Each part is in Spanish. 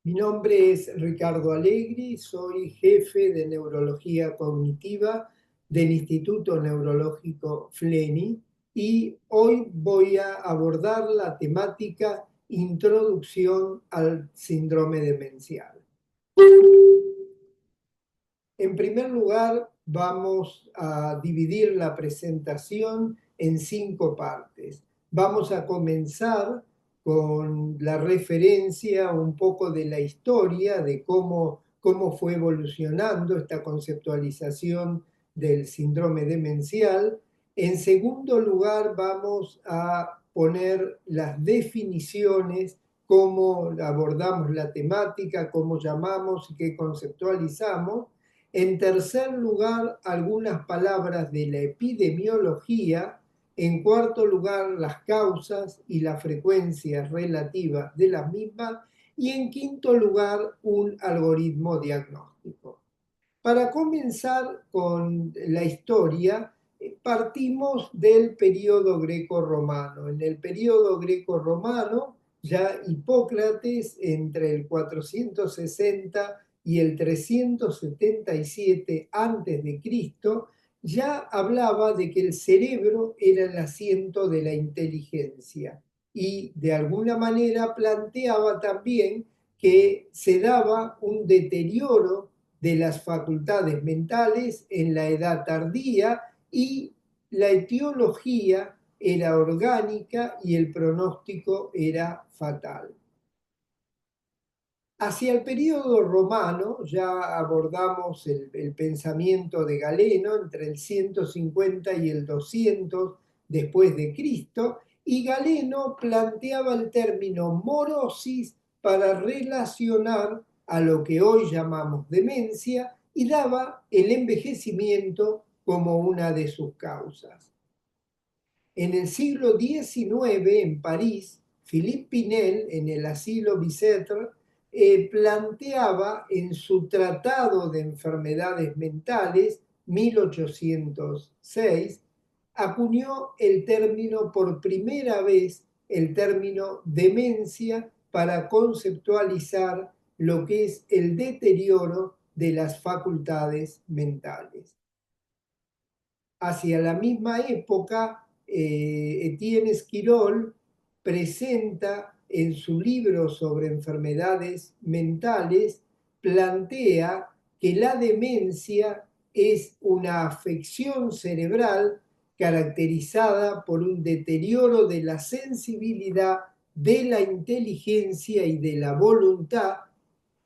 Mi nombre es Ricardo Allegri, soy jefe de neurología cognitiva del Instituto Neurológico FLENI y hoy voy a abordar la temática Introducción al síndrome demencial. En primer lugar, vamos a dividir la presentación en 5 partes. Vamos a comenzar con la referencia un poco de la historia, de cómo fue evolucionando esta conceptualización del síndrome demencial. En segundo lugar, vamos a poner las definiciones, cómo abordamos la temática, cómo llamamos y qué conceptualizamos. En tercer lugar, algunas palabras de la epidemiología. En cuarto lugar, las causas y las frecuencias relativas de las mismas. Y en quinto lugar, un algoritmo diagnóstico. Para comenzar con la historia, partimos del periodo greco-romano. En el periodo greco-romano, ya Hipócrates, entre el 460 y el 377 a.C., ya hablaba de que el cerebro era el asiento de la inteligencia y de alguna manera planteaba también que se daba un deterioro de las facultades mentales en la edad tardía y la etiología era orgánica y el pronóstico era fatal. Hacia el periodo romano ya abordamos el pensamiento de Galeno entre el 150 y el 200 después de Cristo, y Galeno planteaba el término morosis para relacionar a lo que hoy llamamos demencia y daba el envejecimiento como una de sus causas. En el siglo XIX, en París, Philippe Pinel, en el asilo Bicêtre, planteaba en su Tratado de Enfermedades Mentales, 1806, acuñó el término por primera vez, el término demencia, para conceptualizar lo que es el deterioro de las facultades mentales. Hacia la misma época, Etienne Esquirol presenta en su libro sobre enfermedades mentales, plantea que la demencia es una afección cerebral caracterizada por un deterioro de la sensibilidad, de la inteligencia y de la voluntad,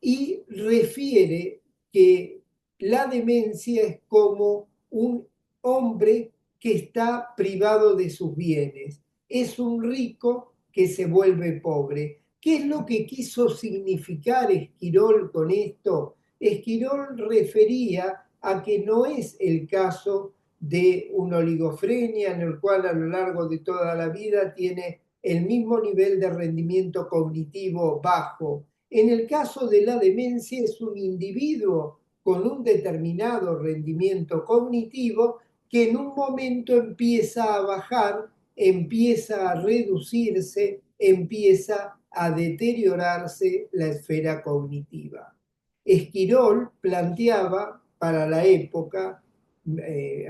y refiere que la demencia es como un hombre que está privado de sus bienes. Es un rico que se vuelve pobre. ¿Qué es lo que quiso significar Esquirol con esto? Esquirol refería a que no es el caso de una oligofrenia en el cual a lo largo de toda la vida tiene el mismo nivel de rendimiento cognitivo bajo. En el caso de la demencia es un individuo con un determinado rendimiento cognitivo que en un momento empieza a bajar, empieza a reducirse, empieza a deteriorarse la esfera cognitiva. Esquirol planteaba para la época,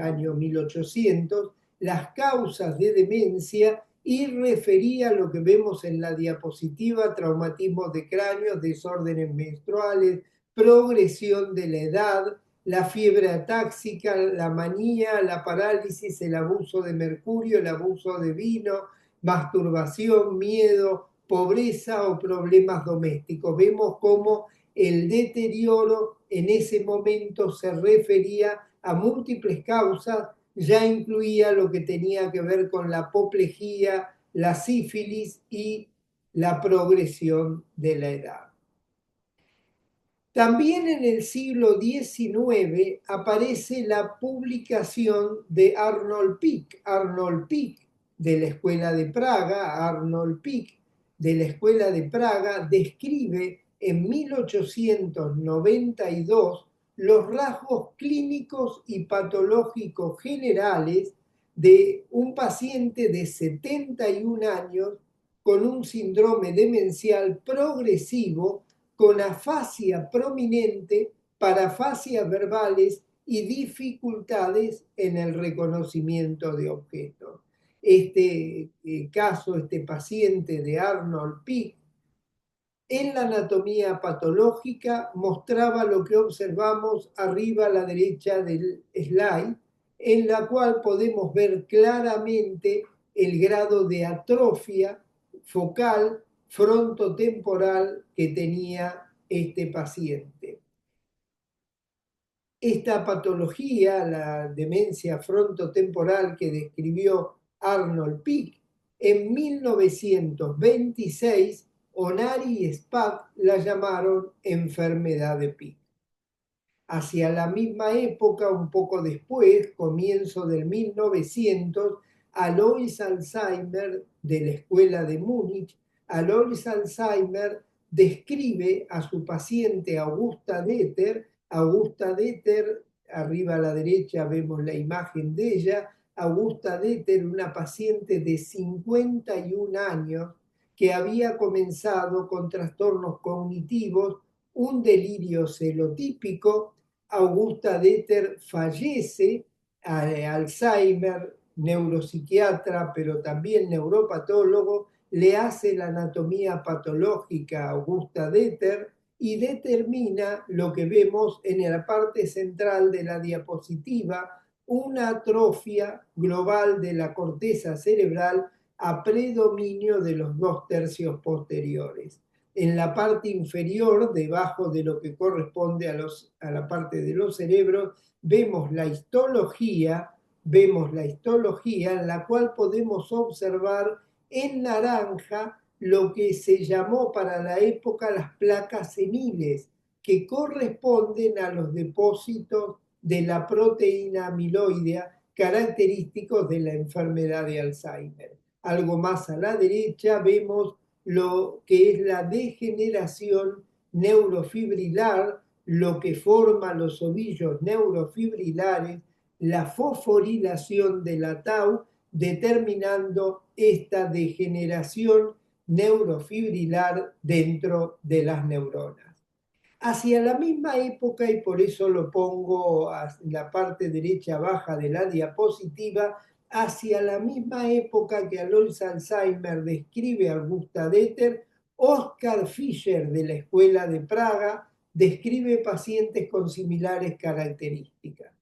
año 1800, las causas de demencia y refería a lo que vemos en la diapositiva: traumatismos de cráneo, desórdenes menstruales, progresión de la edad, la fiebre atáxica, la manía, la parálisis, el abuso de mercurio, el abuso de vino, masturbación, miedo, pobreza o problemas domésticos. Vemos cómo el deterioro en ese momento se refería a múltiples causas, ya incluía lo que tenía que ver con la apoplejía, la sífilis y la progresión de la edad. También en el siglo XIX aparece la publicación de Arnold Pick. Arnold Pick de la Escuela de Praga, Arnold Pick de la Escuela de Praga, describe en 1892 los rasgos clínicos y patológicos generales de un paciente de 71 años con un síndrome demencial progresivo con afasia prominente, parafasias verbales y dificultades en el reconocimiento de objetos. Este caso, este paciente de Arnold Pick, en la anatomía patológica mostraba lo que observamos arriba a la derecha del slide, en la cual podemos ver claramente el grado de atrofia focal frontotemporal que tenía este paciente. Esta patología, la demencia frontotemporal que describió Arnold Pick, en 1926 Onari y Spack la llamaron enfermedad de Pick. Hacia la misma época, un poco después, comienzo del 1900, Alois Alzheimer, de la Escuela de Múnich, Alois Alzheimer describe a su paciente Augusta Deter. Augusta Deter, arriba a la derecha vemos la imagen de ella. Augusta Deter, una paciente de 51 años que había comenzado con trastornos cognitivos, un delirio celotípico. Augusta Deter fallece, Alzheimer, neuropsiquiatra, pero también neuropatólogo, le hace la anatomía patológica a Augusta Deter y determina lo que vemos en la parte central de la diapositiva, una atrofia global de la corteza cerebral a predominio de los 2/3 posteriores. En la parte inferior, debajo de lo que corresponde a la parte de los cerebros, vemos la histología en la cual podemos observar en naranja lo que se llamó para la época las placas seniles, que corresponden a los depósitos de la proteína amiloidea característicos de la enfermedad de Alzheimer. Algo más a la derecha vemos lo que es la degeneración neurofibrilar, lo que forma los ovillos neurofibrilares, la fosforilación de la tau, determinando esta degeneración neurofibrilar dentro de las neuronas. Hacia la misma época, y por eso lo pongo en la parte derecha baja de la diapositiva, hacia la misma época que Alois Alzheimer describe a Augusta Deter, Oscar Fischer de la Escuela de Praga describe pacientes con similares características.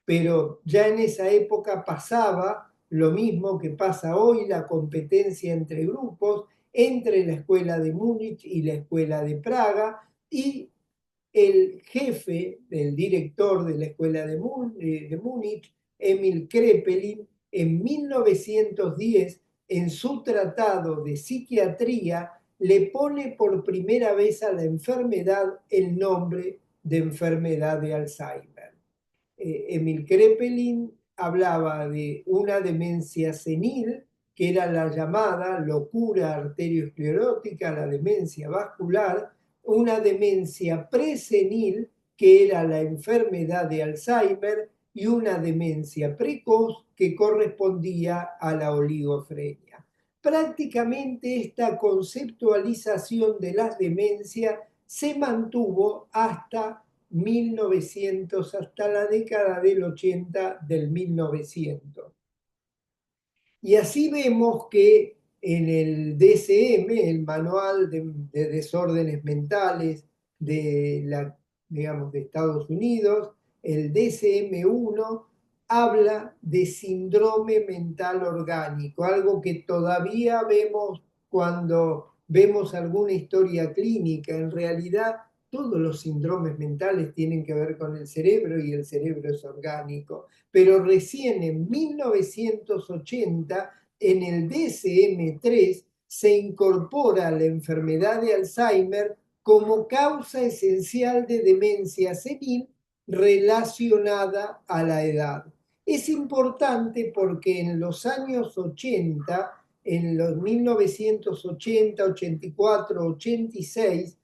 Pero ya en esa época pasaba lo mismo que pasa hoy, la competencia entre grupos, entre la Escuela de Múnich y la Escuela de Praga, y el jefe, el director de la Escuela de Múnich, Emil Kraepelin, en 1910, en su tratado de psiquiatría, le pone por primera vez a la enfermedad el nombre de enfermedad de Alzheimer. Emil Kraepelin hablaba de una demencia senil, que era la llamada locura arteriosclerótica, la demencia vascular, una demencia presenil, que era la enfermedad de Alzheimer, y una demencia precoz, que correspondía a la oligofrenia. Prácticamente esta conceptualización de las demencias se mantuvo hasta 1900, hasta la década del 80 del 1900. Y así vemos que en el DSM, el Manual de Desórdenes Mentales digamos, de Estados Unidos, el DSM-1 habla de síndrome mental orgánico, algo que todavía vemos cuando vemos alguna historia clínica. En realidad, todos los síndromes mentales tienen que ver con el cerebro y el cerebro es orgánico. Pero recién en 1980, en el DSM-3, se incorpora la enfermedad de Alzheimer como causa esencial de demencia senil relacionada a la edad. Es importante porque en los años 80, en los 1980, 84, 86,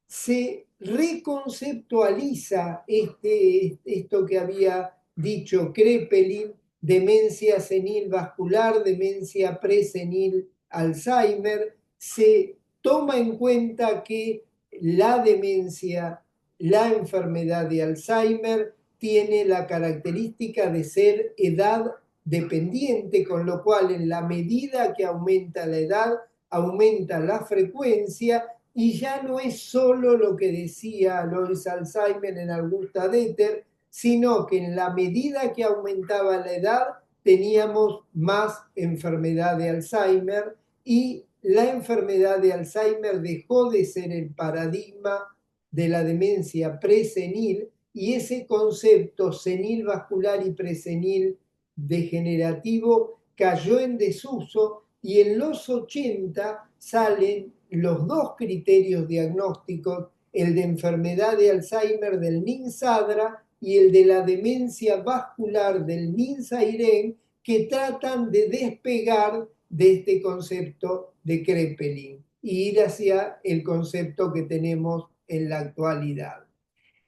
se reconceptualiza esto que había dicho Kraepelin, demencia senil vascular, demencia presenil Alzheimer. Se toma en cuenta que la demencia, la enfermedad de Alzheimer, tiene la característica de ser edad dependiente, con lo cual en la medida que aumenta la edad, aumenta la frecuencia y ya no es solo lo que decía Alois Alzheimer en Augusta Deter, sino que en la medida que aumentaba la edad teníamos más enfermedad de Alzheimer y la enfermedad de Alzheimer dejó de ser el paradigma de la demencia presenil y ese concepto senil vascular y presenil degenerativo cayó en desuso y en los 80 salen los dos criterios diagnósticos, el de enfermedad de Alzheimer del NINSADRA y el de la demencia vascular del NINSAIREN, que tratan de despegar de este concepto de Kraepelin y ir hacia el concepto que tenemos en la actualidad.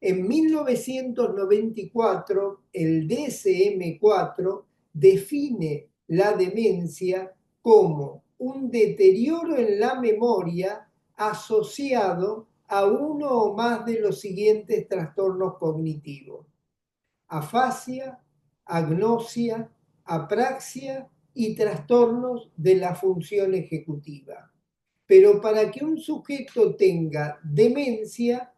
En 1994, el DSM-4 define la demencia como un deterioro en la memoria asociado a uno o más de los siguientes trastornos cognitivos: afasia, agnosia, apraxia y trastornos de la función ejecutiva. Pero para que un sujeto tenga demencia,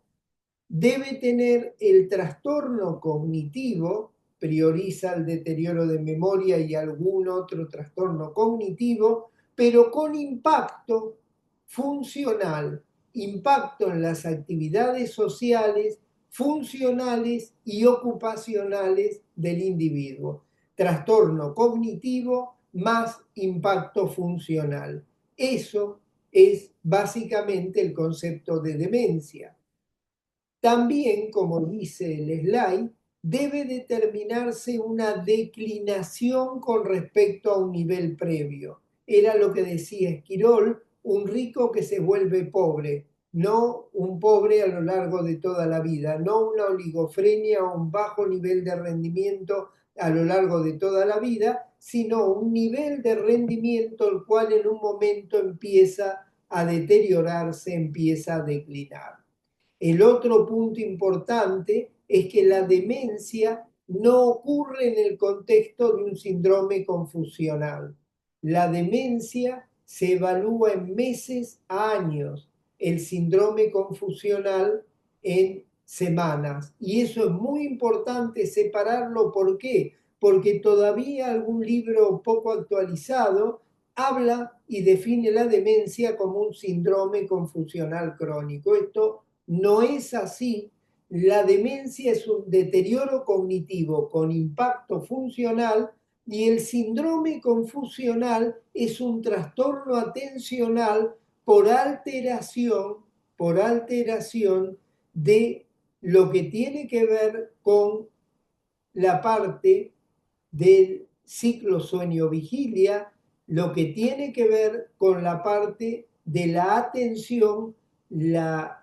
debe tener el trastorno cognitivo, prioriza el deterioro de memoria y algún otro trastorno cognitivo, pero con impacto funcional, impacto en las actividades sociales, funcionales y ocupacionales del individuo. Trastorno cognitivo más impacto funcional. Eso es básicamente el concepto de demencia. También, como dice el slide, debe determinarse una declinación con respecto a un nivel previo. Era lo que decía Esquirol, un rico que se vuelve pobre, no un pobre a lo largo de toda la vida, no una oligofrenia o un bajo nivel de rendimiento a lo largo de toda la vida, sino un nivel de rendimiento el cual en un momento empieza a deteriorarse, empieza a declinar. El otro punto importante es que la demencia no ocurre en el contexto de un síndrome confusional. La demencia se evalúa en meses a años, el síndrome confusional en semanas. Y eso es muy importante separarlo. ¿Por qué? Porque todavía algún libro poco actualizado habla y define la demencia como un síndrome confusional crónico. Esto no es así. La demencia es un deterioro cognitivo con impacto funcional y el síndrome confusional es un trastorno atencional por alteración de lo que tiene que ver con la parte del ciclo sueño-vigilia, lo que tiene que ver con la parte de la atención, la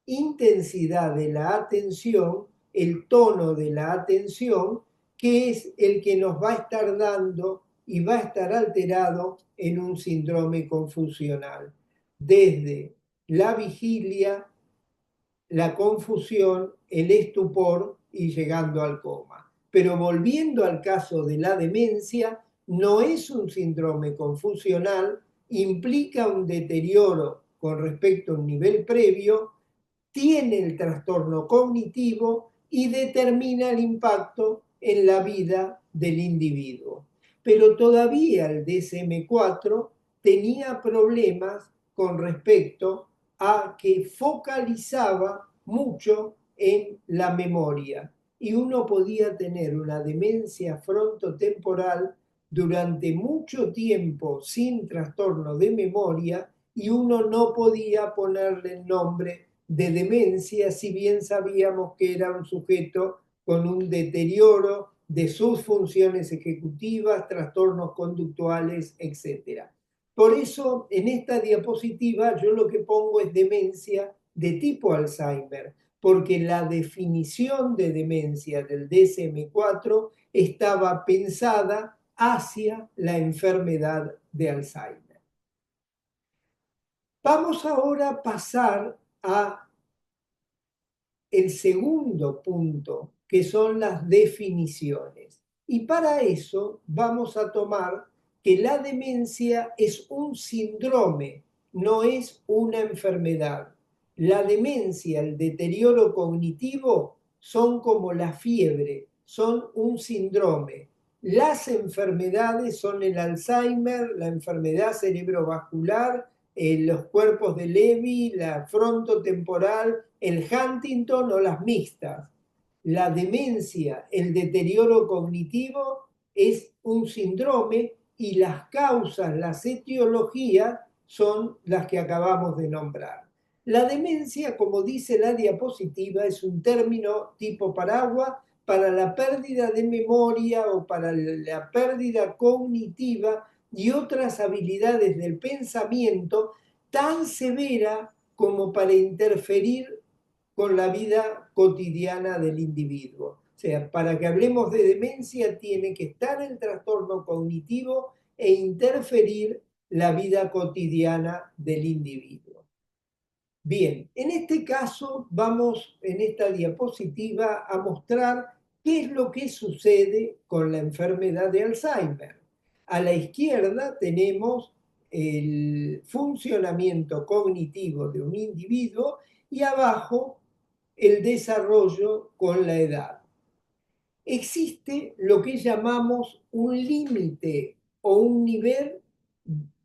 intensidad de la atención, el tono de la atención, que es el que nos va a estar dando y va a estar alterado en un síndrome confusional. Desde la vigilia, la confusión, el estupor y llegando al coma. Pero volviendo al caso de la demencia, no es un síndrome confusional, implica un deterioro con respecto a un nivel previo, tiene el trastorno cognitivo y determina el impacto en la vida del individuo. Pero todavía el DSM-4 tenía problemas con respecto a que focalizaba mucho en la memoria y uno podía tener una demencia frontotemporal durante mucho tiempo sin trastorno de memoria y uno no podía ponerle el nombre de demencia, si bien sabíamos que era un sujeto con un deterioro de sus funciones ejecutivas, trastornos conductuales, etc. Por eso, en esta diapositiva yo lo que pongo es demencia de tipo Alzheimer, porque la definición de demencia del DSM-4 estaba pensada hacia la enfermedad de Alzheimer. Vamos ahora a pasar a el segundo punto, que son las definiciones. Y para eso vamos a tomar que la demencia es un síndrome, no es una enfermedad. La demencia, el deterioro cognitivo, son como la fiebre, son un síndrome. Las enfermedades son el Alzheimer, la enfermedad cerebrovascular, los cuerpos de Levy, la frontotemporal, el Huntington o las mixtas. La demencia, el deterioro cognitivo, es un síndrome y las causas, las etiologías son las que acabamos de nombrar. La demencia, como dice la diapositiva, es un término tipo paraguas para la pérdida de memoria o para la pérdida cognitiva y otras habilidades del pensamiento tan severa como para interferir con la vida cotidiana del individuo. O sea, para que hablemos de demencia tiene que estar el trastorno cognitivo e interferir la vida cotidiana del individuo. Bien, en este caso vamos en esta diapositiva a mostrar qué es lo que sucede con la enfermedad de Alzheimer. A la izquierda tenemos el funcionamiento cognitivo de un individuo y abajo el desarrollo con la edad. Existe lo que llamamos un límite o un nivel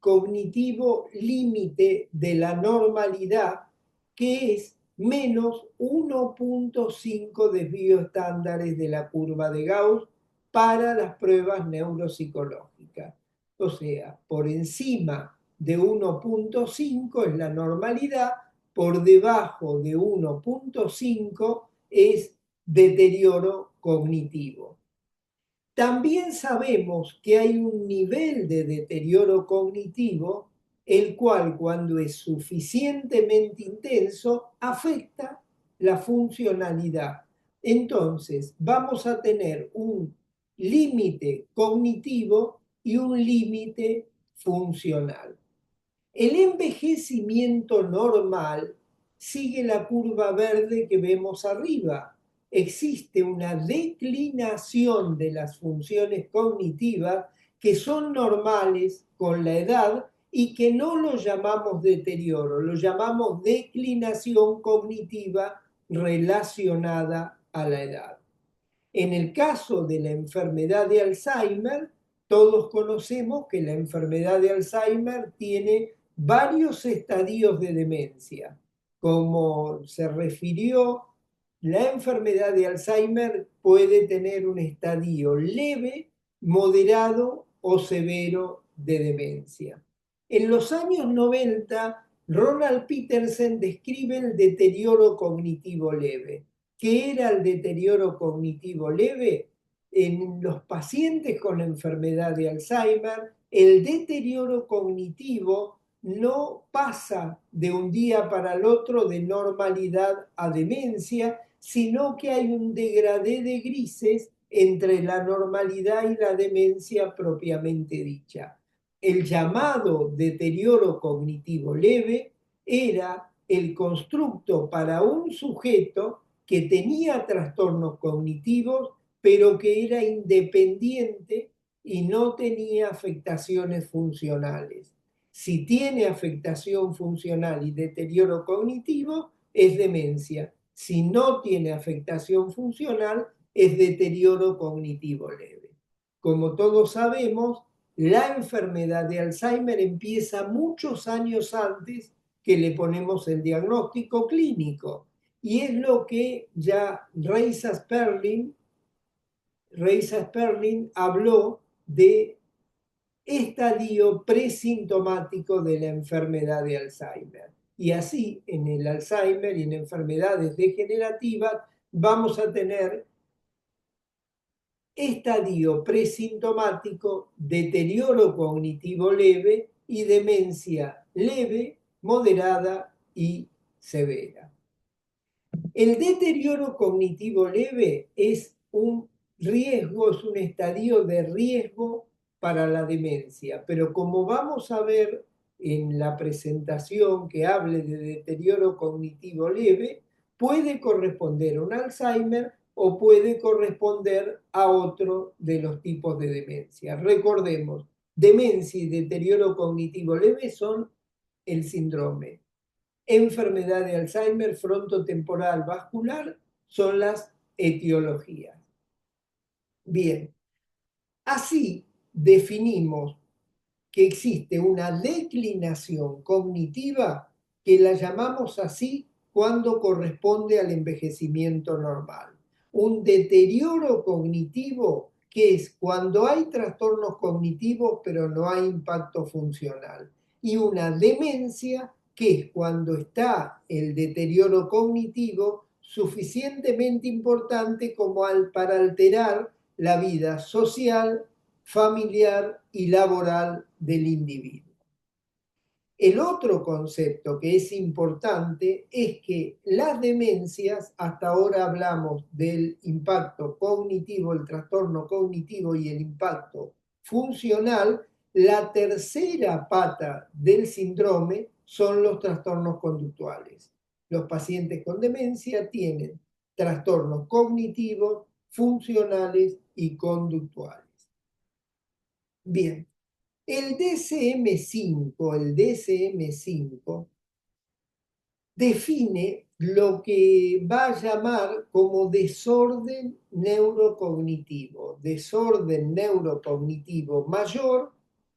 cognitivo límite de la normalidad, que es menos 1,5 desvíos estándares de la curva de Gauss para las pruebas neuropsicológicas. O sea, por encima de 1,5 es la normalidad, por debajo de 1,5 es deterioro cognitivo. También sabemos que hay un nivel de deterioro cognitivo, el cual cuando es suficientemente intenso afecta la funcionalidad. Entonces, vamos a tener un límite cognitivo y un límite funcional. El envejecimiento normal sigue la curva verde que vemos arriba. Existe una declinación de las funciones cognitivas que son normales con la edad y que no lo llamamos deterioro, lo llamamos declinación cognitiva relacionada a la edad. En el caso de la enfermedad de Alzheimer, todos conocemos que la enfermedad de Alzheimer tiene varios estadios de demencia. Como se refirió, la enfermedad de Alzheimer puede tener un estadio leve, moderado o severo de demencia. En los años 90, Ronald Peterson describe el deterioro cognitivo leve. ¿Qué era el deterioro cognitivo leve? En los pacientes con la enfermedad de Alzheimer, el deterioro cognitivo no pasa de un día para el otro de normalidad a demencia, sino que hay un degradé de grises entre la normalidad y la demencia propiamente dicha. El llamado deterioro cognitivo leve era el constructo para un sujeto que tenía trastornos cognitivos, pero que era independiente y no tenía afectaciones funcionales. Si tiene afectación funcional y deterioro cognitivo, es demencia. Si no tiene afectación funcional, es deterioro cognitivo leve. Como todos sabemos, la enfermedad de Alzheimer empieza muchos años antes que le ponemos el diagnóstico clínico. Y es lo que ya Reisa Sperling habló de estadio presintomático de la enfermedad de Alzheimer. Y así, en el Alzheimer y en enfermedades degenerativas, vamos a tener estadio presintomático, deterioro cognitivo leve y demencia leve, moderada y severa. El deterioro cognitivo leve es un riesgo, es un estadio de riesgo para la demencia, pero como vamos a ver en la presentación que hable de deterioro cognitivo leve, puede corresponder a un Alzheimer o puede corresponder a otro de los tipos de demencia. Recordemos, demencia y deterioro cognitivo leve son el síndrome. Enfermedad de Alzheimer frontotemporal vascular son las etiologías. Bien, así definimos que existe una declinación cognitiva que la llamamos así cuando corresponde al envejecimiento normal. Un deterioro cognitivo que es cuando hay trastornos cognitivos pero no hay impacto funcional. Y una demencia que es cuando está el deterioro cognitivo suficientemente importante como para alterar la vida social, familiar y laboral del individuo. El otro concepto que es importante es que las demencias, hasta ahora hablamos del impacto cognitivo, el trastorno cognitivo y el impacto funcional, la tercera pata del síndrome son los trastornos conductuales. Los pacientes con demencia tienen trastornos cognitivos, funcionales y conductuales. Bien, el DSM-5 define lo que va a llamar como desorden neurocognitivo. Desorden neurocognitivo mayor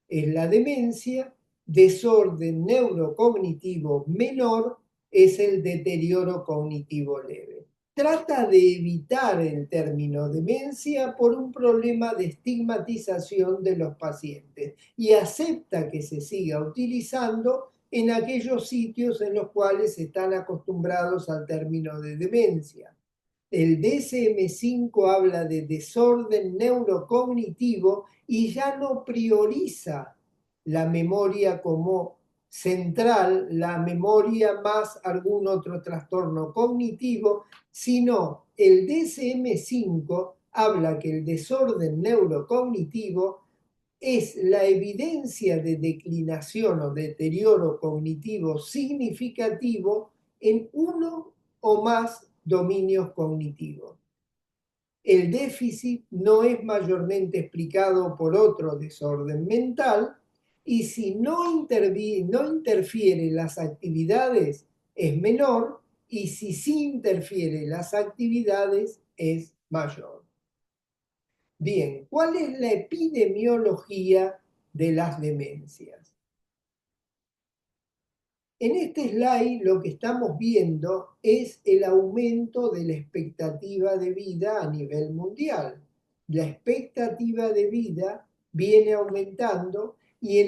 es la demencia, desorden neurocognitivo menor es el deterioro cognitivo leve. Trata de evitar el término demencia por un problema de estigmatización de los pacientes y acepta que se siga utilizando en aquellos sitios en los cuales están acostumbrados al término de demencia. El DSM-5 habla de desorden neurocognitivo y ya no prioriza la memoria como central, la memoria más algún otro trastorno cognitivo, sino el DSM-5 habla que el desorden neurocognitivo es la evidencia de declinación o deterioro cognitivo significativo en uno o más dominios cognitivos. El déficit no es mayormente explicado por otro desorden mental y si no interfiere las actividades es menor y si sí interfiere las actividades es mayor. Bien, ¿cuál es la epidemiología de las demencias? En este slide lo que estamos viendo es el aumento de la expectativa de vida a nivel mundial. La expectativa de vida viene aumentando y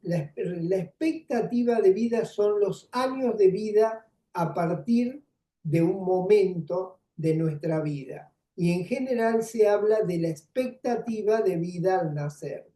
la expectativa de vida son los años de vida a partir de un momento de nuestra vida. Y en general se habla de la expectativa de vida al nacer.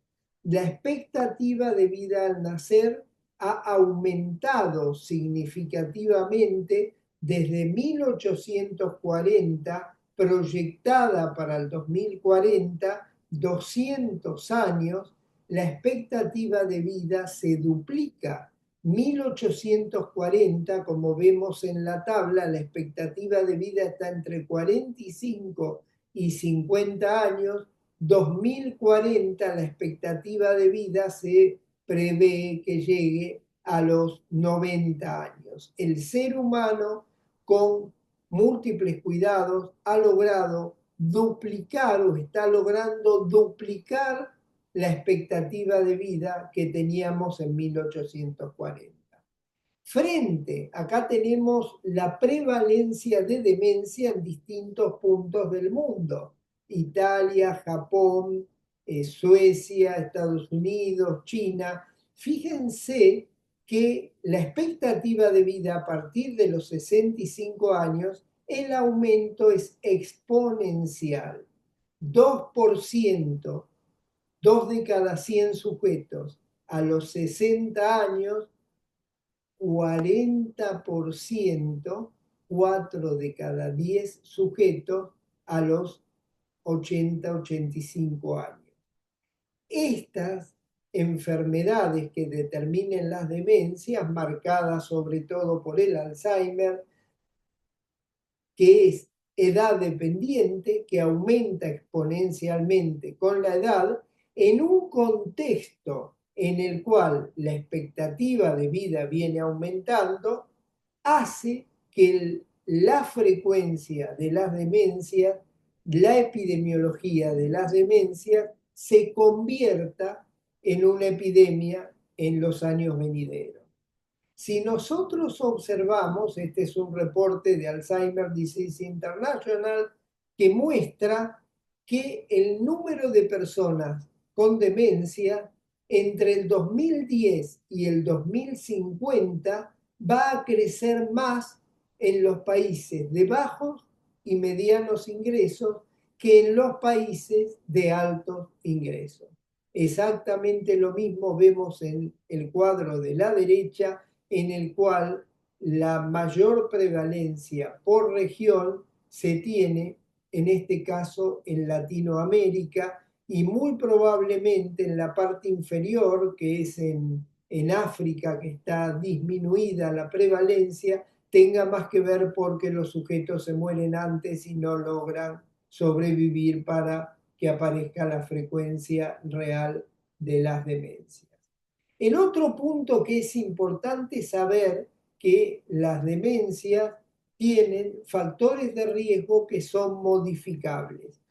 La expectativa de vida al nacer ha aumentado significativamente desde 1840, proyectada para el 2040, 200 años, la expectativa de vida se duplica. 1840, como vemos en la tabla, la expectativa de vida está entre 45 y 50 años. 2040, la expectativa de vida se prevé que llegue a los 90 años. El ser humano, con múltiples cuidados, ha logrado duplicar o está logrando duplicar la expectativa de vida que teníamos en 1840. Acá tenemos la prevalencia de demencia en distintos puntos del mundo. Italia, Japón, Suecia, Estados Unidos, China. Fíjense que la expectativa de vida a partir de los 65 años, el aumento es exponencial. 2%, 2 de cada 100 sujetos a los 60 años, 40%, 4 de cada 10 sujetos a los 80-85 años. Estas enfermedades que determinen las demencias, marcadas sobre todo por el Alzheimer, que es edad dependiente, que aumenta exponencialmente con la edad, en un contexto en el cual la expectativa de vida viene aumentando, hace que la frecuencia de las demencias, la epidemiología de las demencias, se convierta en una epidemia en los años venideros. Si nosotros observamos, este es un reporte de Alzheimer Disease International que muestra que el número de personas con demencia entre el 2010 y el 2050 va a crecer más en los países de bajos y medianos ingresos que en los países de altos ingresos. Exactamente lo mismo vemos en el cuadro de la derecha, en el cual la mayor prevalencia por región se tiene, en este caso, en Latinoamérica y muy probablemente en la parte inferior, que es en África, que está disminuida la prevalencia, tenga más que ver porque los sujetos se mueren antes y no logran sobrevivir para que aparezca la frecuencia real de las demencias. El otro punto que es importante saber que las demencias tienen factores de riesgo que son modificables.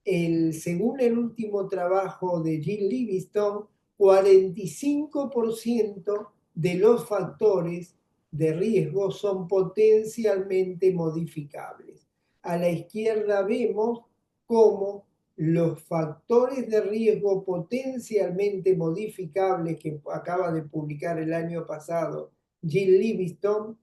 Según el último trabajo de Jill Livingstone, 45% de los factores de riesgo son potencialmente modificables. A la izquierda vemos cómo los factores de riesgo potencialmente modificables que acaba de publicar el año pasado Jill Livingstone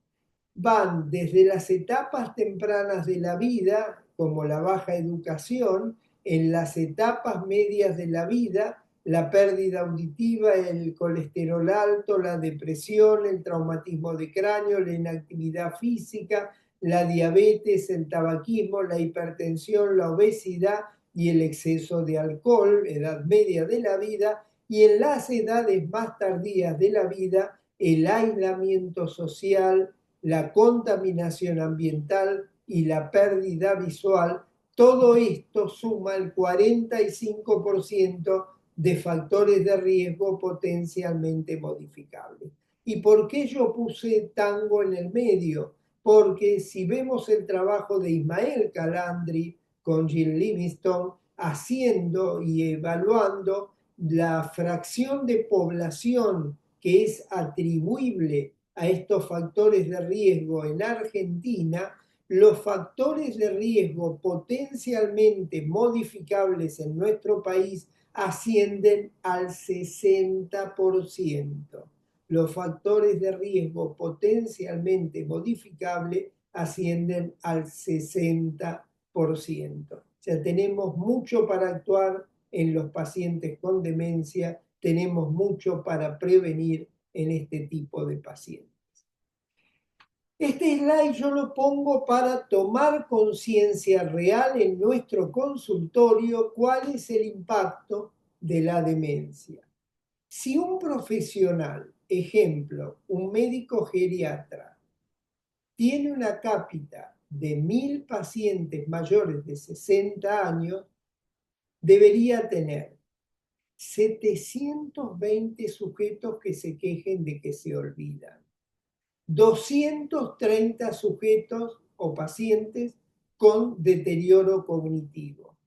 van desde las etapas tempranas de la vida, como la baja educación, en las etapas medias de la vida, la pérdida auditiva, el colesterol alto, la depresión, el traumatismo de cráneo, la inactividad física, la diabetes, el tabaquismo, la hipertensión, la obesidad y el exceso de alcohol, edad media de la vida, y en las edades más tardías de la vida, el aislamiento social, la contaminación ambiental y la pérdida visual. Todo esto suma el 45% de factores de riesgo potencialmente modificables. ¿Y por qué yo puse tango en el medio? Porque si vemos el trabajo de Ismael Calandri con Jill Livingstone, haciendo y evaluando la fracción de población que es atribuible a estos factores de riesgo en Argentina, los factores de riesgo potencialmente modificables en nuestro país ascienden al 60%. Los factores de riesgo potencialmente modificables ascienden al 60%. O sea, tenemos mucho para actuar en los pacientes con demencia, tenemos mucho para prevenir en este tipo de pacientes. Este slide yo lo pongo para tomar conciencia real en nuestro consultorio cuál es el impacto de la demencia. Si un profesional, ejemplo, un médico geriatra, tiene una cápita de 1000 pacientes mayores de 60 años, debería tener 720 sujetos que se quejen de que se olvidan, 230 sujetos o pacientes con deterioro cognitivo,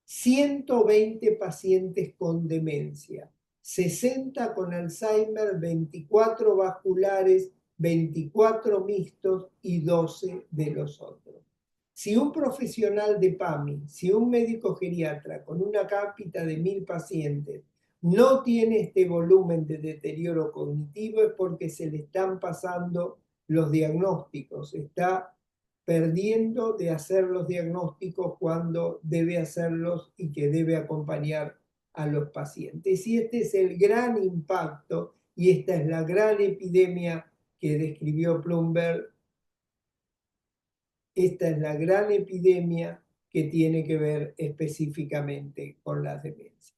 120 pacientes con demencia, 60 con Alzheimer, 24 vasculares, 24 mixtos y 12 de los otros. Si un profesional de PAMI, si un médico geriatra con una cápita de 1000 pacientes no tiene este volumen de deterioro cognitivo, es porque se le están pasando los diagnósticos, está perdiendo de hacer los diagnósticos cuando debe hacerlos y que debe acompañar a los pacientes. Y este es el gran impacto y esta es la gran epidemia que describió Plumberg. Esta es la gran epidemia que tiene que ver específicamente con las demencias.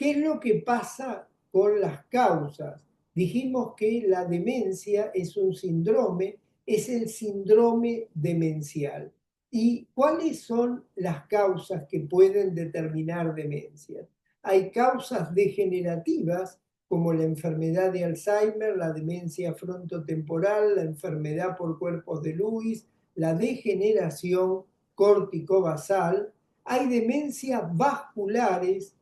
¿Qué es lo que pasa con las causas? Dijimos que la demencia es un síndrome, es el síndrome demencial. ¿Y cuáles son las causas que pueden determinar demencia? Hay causas degenerativas como la enfermedad de Alzheimer, la demencia frontotemporal, la enfermedad por cuerpos de Lewis, la degeneración córtico-basal. Hay demencias vasculares,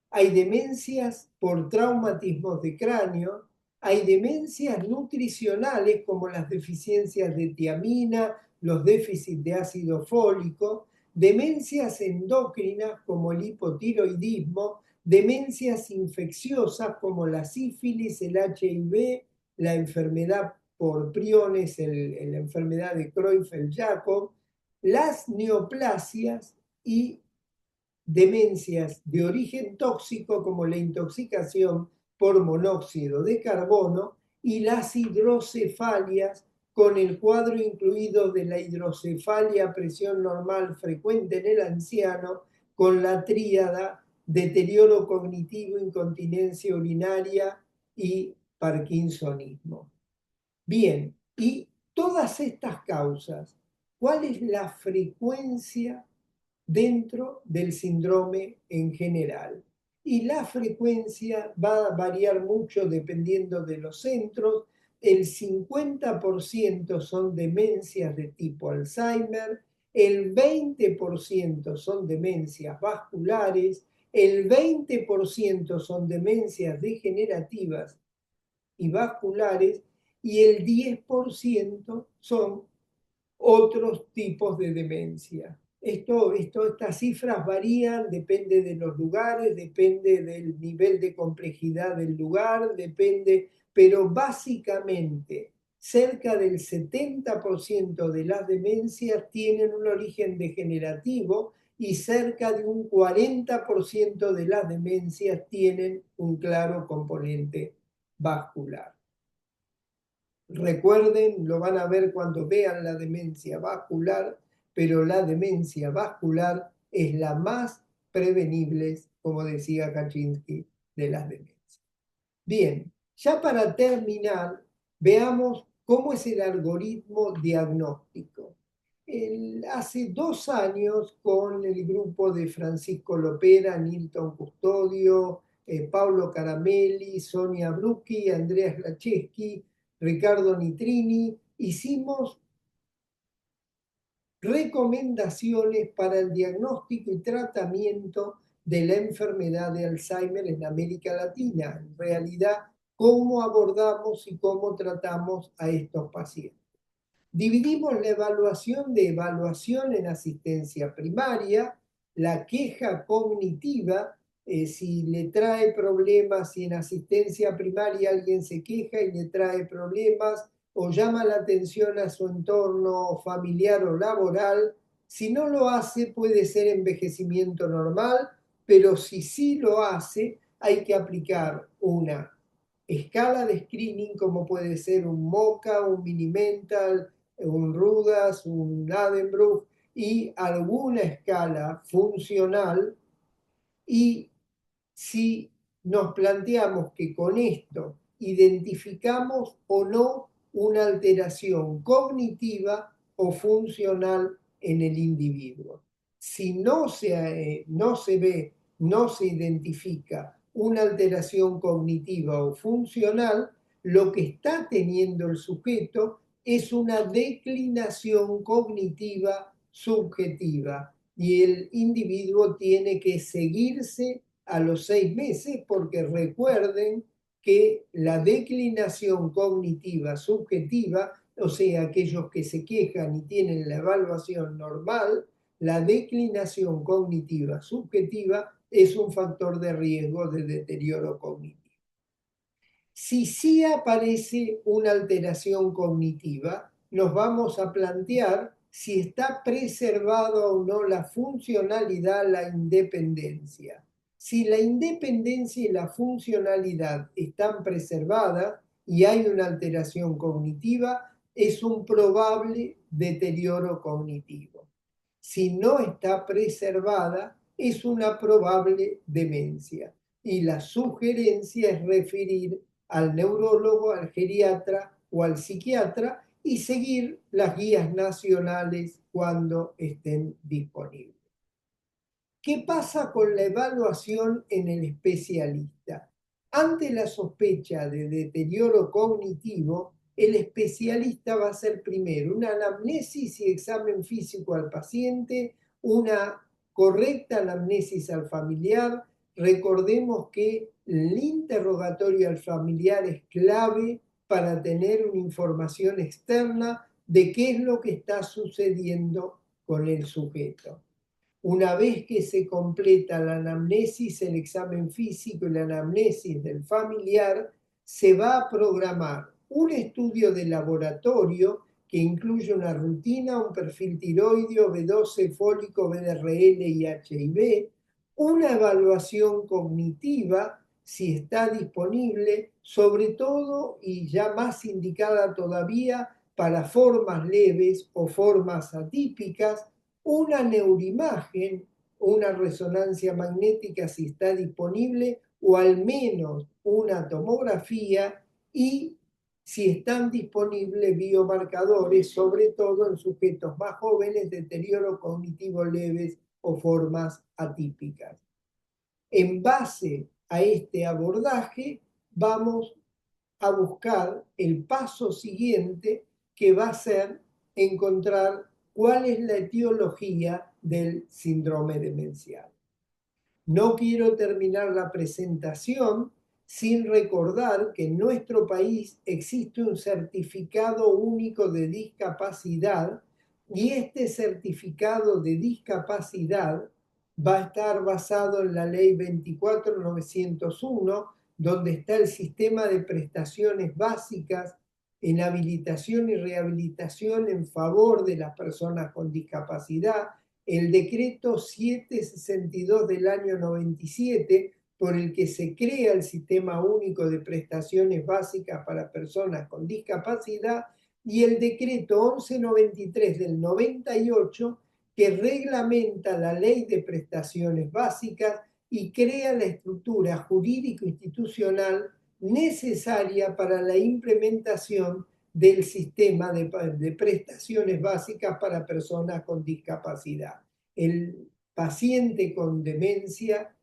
hay demencias por traumatismos de cráneo, hay demencias nutricionales como las deficiencias de tiamina, los déficits de ácido fólico, demencias endocrinas como el hipotiroidismo, demencias infecciosas como la sífilis, el HIV, la enfermedad por priones, la enfermedad de Creutzfeldt-Jakob, las neoplasias y demencias de origen tóxico como la intoxicación por monóxido de carbono y las hidrocefalias con el cuadro incluido de la hidrocefalia a presión normal frecuente en el anciano con la tríada deterioro cognitivo, incontinencia urinaria y parkinsonismo. Bien, y todas estas causas, ¿cuál es la frecuencia dentro del síndrome en general? Y la frecuencia va a variar mucho dependiendo de los centros. El 50% son demencias de tipo Alzheimer, el 20% son demencias vasculares, el 20% son demencias degenerativas y vasculares y el 10% son otros tipos de demencia. Estas cifras varían, depende de los lugares, depende del nivel de complejidad del lugar, depende, pero básicamente cerca del 70% de las demencias tienen un origen degenerativo y cerca de un 40% de las demencias tienen un claro componente vascular. Recuerden, lo van a ver cuando vean la demencia vascular, pero la demencia vascular es la más prevenible, como decía Kaczynski, de las demencias. Bien, ya para terminar, veamos cómo es el algoritmo diagnóstico. Hace 2 años, con el grupo de Francisco Lopera, Nilton Custodio, Paulo Caramelli, Sonia Brucchi, Andreas Lacheski, Ricardo Nitrini, hicimos recomendaciones para el diagnóstico y tratamiento de la enfermedad de Alzheimer en América Latina. En realidad, cómo abordamos y cómo tratamos a estos pacientes. Dividimos la evaluación de evaluación en asistencia primaria, la queja cognitiva, si le trae problemas, si en asistencia primaria alguien se queja y le trae problemas o llama la atención a su entorno familiar o laboral. Si no lo hace, puede ser envejecimiento normal, pero si sí lo hace, hay que aplicar una escala de screening como puede ser un MoCA, un Mini-Mental, un Rudas, un Addenbrooke y alguna escala funcional. Y si nos planteamos que con esto identificamos o no una alteración cognitiva o funcional en el individuo. Si no se ve, no se identifica una alteración cognitiva o funcional, lo que está teniendo el sujeto es una declinación cognitiva subjetiva y el individuo tiene que seguirse a los 6 meses porque recuerden que la declinación cognitiva subjetiva, o sea, aquellos que se quejan y tienen la evaluación normal, la declinación cognitiva subjetiva es un factor de riesgo de deterioro cognitivo. Si sí aparece una alteración cognitiva, nos vamos a plantear si está preservada o no la funcionalidad, la independencia. Si la independencia y la funcionalidad están preservadas y hay una alteración cognitiva, es un probable deterioro cognitivo. Si no está preservada, es una probable demencia. y la sugerencia es referir al neurólogo, al geriatra o al psiquiatra y seguir las guías nacionales cuando estén disponibles. ¿Qué pasa con la evaluación en el especialista? Ante la sospecha de deterioro cognitivo, el especialista va a hacer primero una anamnesis y examen físico al paciente, una correcta anamnesis al familiar. Recordemos que el interrogatorio al familiar es clave para tener una información externa de qué es lo que está sucediendo con el sujeto. Una vez que se completa la anamnesis, el examen físico y la anamnesis del familiar, se va a programar un estudio de laboratorio que incluye una rutina, un perfil tiroideo, B12, fólico, BDRL y HIV, una evaluación cognitiva, si está disponible, sobre todo y ya más indicada todavía para formas leves o formas atípicas, una neuroimagen, una resonancia magnética si está disponible, o al menos una tomografía, y si están disponibles biomarcadores, sobre todo en sujetos más jóvenes, deterioro cognitivo leves o formas atípicas. En base a este abordaje, vamos a buscar el paso siguiente, que va a ser encontrar cuál es la etiología del síndrome demencial. No quiero terminar la presentación sin recordar que en nuestro país existe un certificado único de discapacidad, y este certificado de discapacidad va a estar basado en la ley 24.901, donde está el sistema de prestaciones básicas en habilitación y rehabilitación en favor de las personas con discapacidad, el decreto 762 del año 97, por el que se crea el Sistema Único de Prestaciones Básicas para Personas con Discapacidad, y el decreto 1193 del 98, que reglamenta la Ley de Prestaciones Básicas y crea la estructura jurídico-institucional necesaria para la implementación del sistema de prestaciones básicas para personas con discapacidad. El paciente con demencia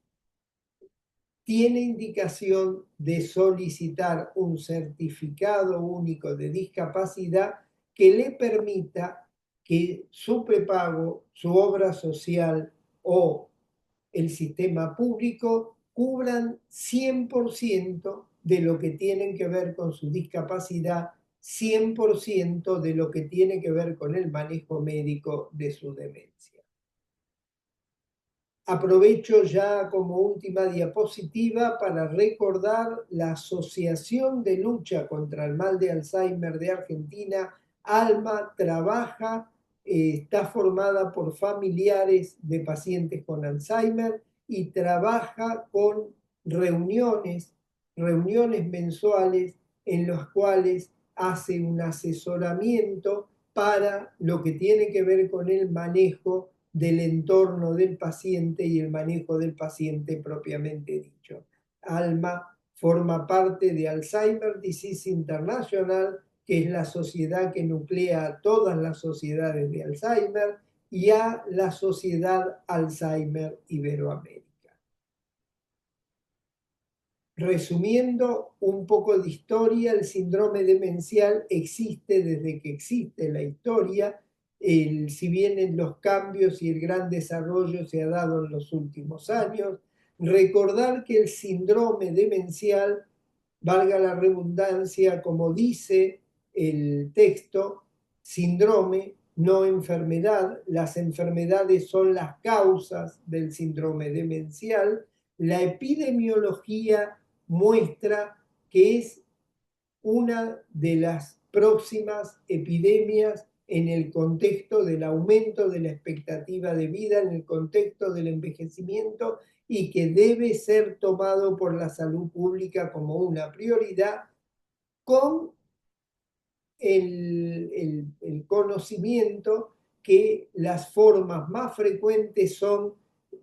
tiene indicación de solicitar un certificado único de discapacidad que le permita que su prepago, su obra social o el sistema público cubran 100% de lo que tienen que ver con su discapacidad, 100% de lo que tiene que ver con el manejo médico de su demencia. Aprovecho ya como última diapositiva para recordar la Asociación de Lucha contra el Mal de Alzheimer de Argentina. ALMA trabaja, está formada por familiares de pacientes con Alzheimer y trabaja con reuniones mensuales en las cuales hace un asesoramiento para lo que tiene que ver con el manejo del entorno del paciente y el manejo del paciente propiamente dicho. ALMA forma parte de Alzheimer Disease International, que es la sociedad que nuclea a todas las sociedades de Alzheimer, y a la Sociedad Alzheimer Iberoamérica. Resumiendo un poco de historia, el síndrome demencial existe desde que existe la historia, si bien en los cambios y el gran desarrollo se ha dado en los últimos años. Recordar que el síndrome demencial, valga la redundancia, como dice el texto, síndrome, no enfermedad. Las enfermedades son las causas del síndrome demencial. La epidemiología muestra que es una de las próximas epidemias en el contexto del aumento de la expectativa de vida, en el contexto del envejecimiento, y que debe ser tomado por la salud pública como una prioridad, con el conocimiento que las formas más frecuentes son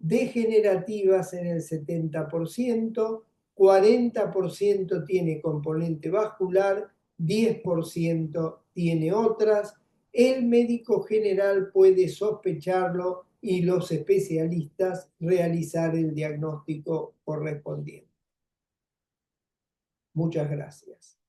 degenerativas en el 70%, 40% tiene componente vascular, 10% tiene otras. El médico general puede sospecharlo y los especialistas realizar el diagnóstico correspondiente. Muchas gracias.